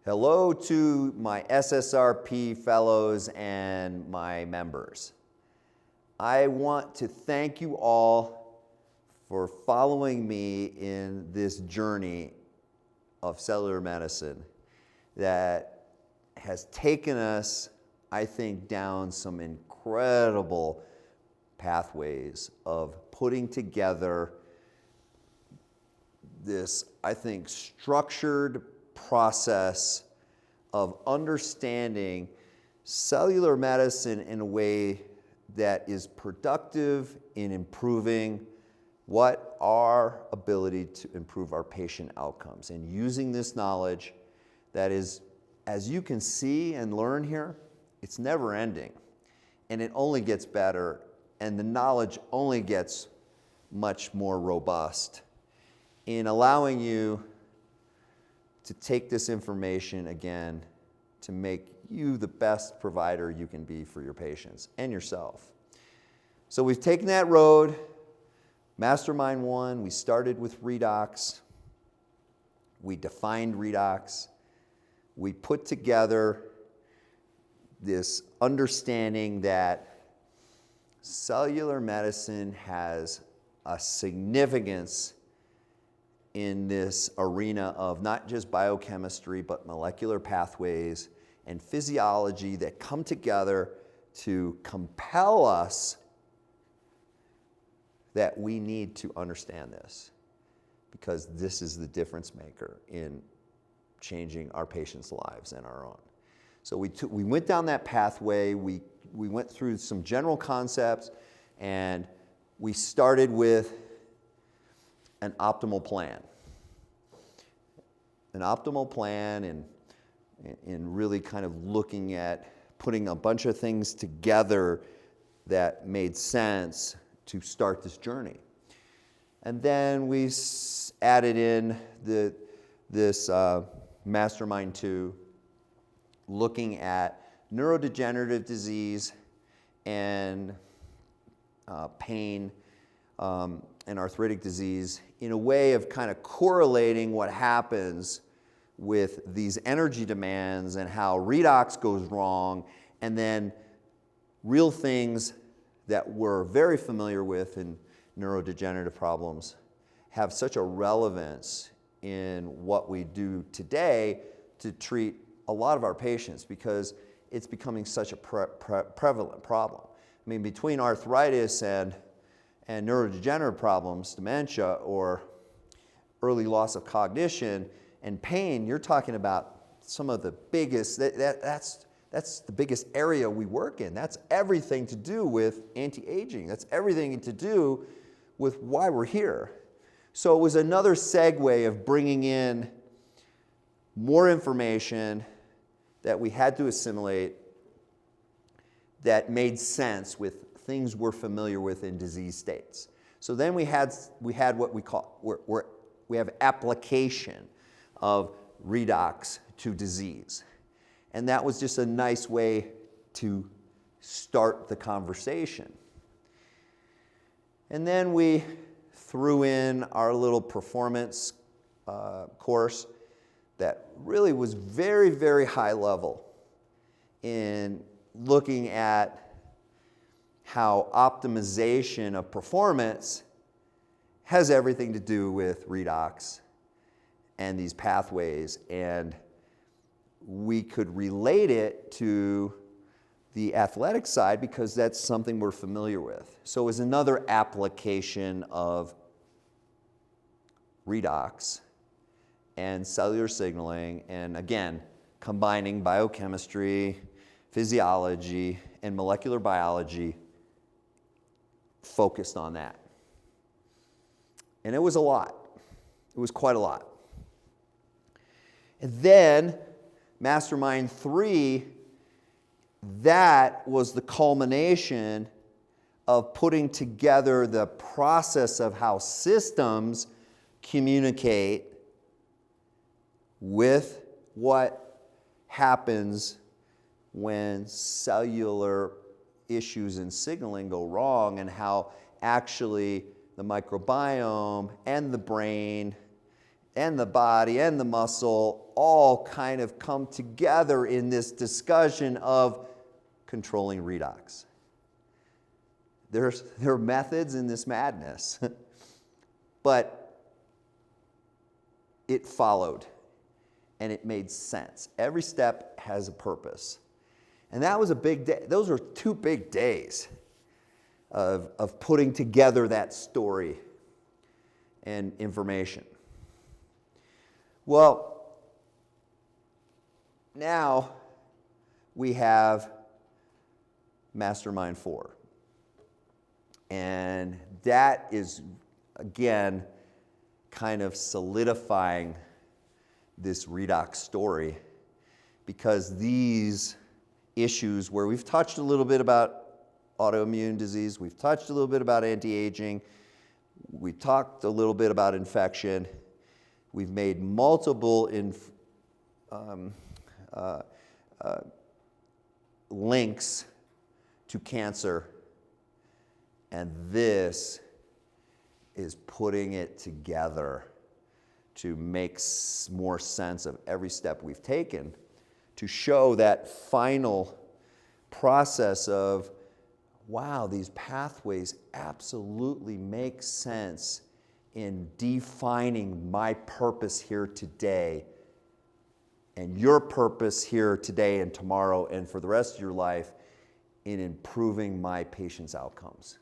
Hello to my SSRP fellows and my members. I want to thank you all for following me in this journey of cellular medicine that has taken us, I think, down some incredible pathways of putting together this, I think, structured process of understanding cellular medicine in a way that is productive in improving what our ability to improve our patient outcomes, and using this knowledge that is, as you can see and learn here, it's never ending, and it only gets better, and the knowledge only gets much more robust in allowing you to take this information again to make you the best provider you can be for your patients and yourself. So we've taken that road. Mastermind 1, we started with redox. We defined redox. We put together this understanding that cellular medicine has a significance in this arena of not just biochemistry, but molecular pathways and physiology that come together to compel us that we need to understand this, because this is the difference maker in changing our patients' lives and our own. So we went down that pathway, we went through some general concepts, and we started with an optimal plan. An optimal plan and really kind of looking at putting a bunch of things together that made sense to start this journey. And then we added in this Mastermind 2, looking at neurodegenerative disease and pain and arthritic disease in a way of kind of correlating what happens with these energy demands and how redox goes wrong, and then real things that we're very familiar with in neurodegenerative problems have such a relevance in what we do today to treat a lot of our patients, because it's becoming such a prevalent problem. I mean, between arthritis and neurodegenerative problems, dementia, or early loss of cognition and pain, you're talking about some of the biggest, that's the biggest area we work in. That's everything to do with anti-aging. That's everything to do with why we're here. So it was another segue of bringing in more information that we had to assimilate that made sense with things we're familiar with in disease states. So then we had what we call, we have application of redox to disease. And that was just a nice way to start the conversation. And then we threw in our little performance course that really was very, very high level in looking at how optimization of performance has everything to do with redox and these pathways, and we could relate it to the athletic side because that's something we're familiar with. So it was another application of redox and cellular signaling, and again, combining biochemistry, physiology, and molecular biology focused on that. And it was a lot. It was quite a lot. And then Mastermind 3, that was the culmination of putting together the process of how systems communicate with what happens when cellular issues and signaling go wrong, and how actually the microbiome and the brain and the body and the muscle all kind of come together in this discussion of controlling redox. There are methods in this madness, but it followed and it made sense. Every step has a purpose. And that was a big day. Those were 2 big days of putting together that story and information. Well, now we have Mastermind 4. And that is, again, kind of solidifying this redox story, because these issues where we've touched a little bit about autoimmune disease, we've touched a little bit about anti-aging, we talked a little bit about infection, we've made multiple links to cancer, and this is putting it together to make more sense of every step we've taken to show that final process of, wow, these pathways absolutely make sense in defining my purpose here today and your purpose here today and tomorrow and for the rest of your life in improving my patients' outcomes.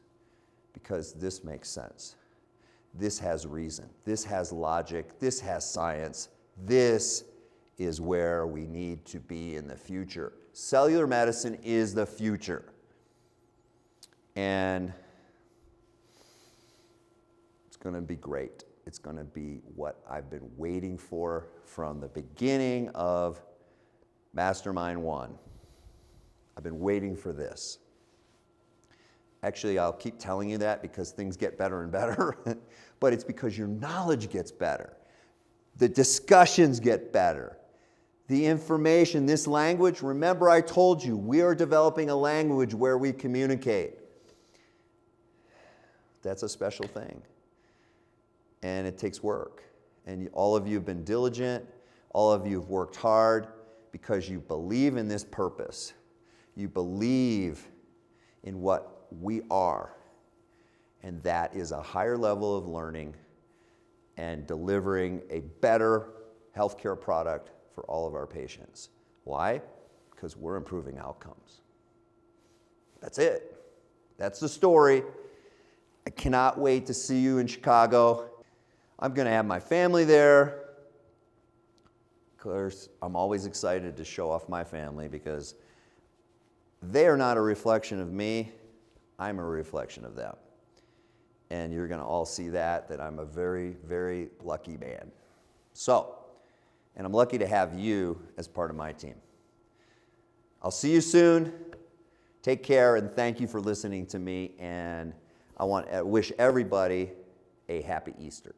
Because this makes sense. This has reason. This has logic. This has science. This is where we need to be in the future. Cellular medicine is the future. And it's going to be great. It's going to be what I've been waiting for from the beginning of Mastermind 1. I've been waiting for this. Actually, I'll keep telling you that because things get better and better, but it's because your knowledge gets better. The discussions get better. The information, this language, remember I told you, we are developing a language where we communicate. That's a special thing. And it takes work. And all of you have been diligent. All of you have worked hard because you believe in this purpose. You believe in what we are, and that is a higher level of learning and delivering a better healthcare product for all of our patients. Why? Because we're improving outcomes. That's it. That's the story. I cannot wait to see you in Chicago. I'm going to have my family there. Of course, I'm always excited to show off my family because they are not a reflection of me. I'm a reflection of them. And you're going to all see that I'm a very, very lucky man. So, and I'm lucky to have you as part of my team. I'll see you soon. Take care, and thank you for listening to me. And I want to wish everybody a happy Easter.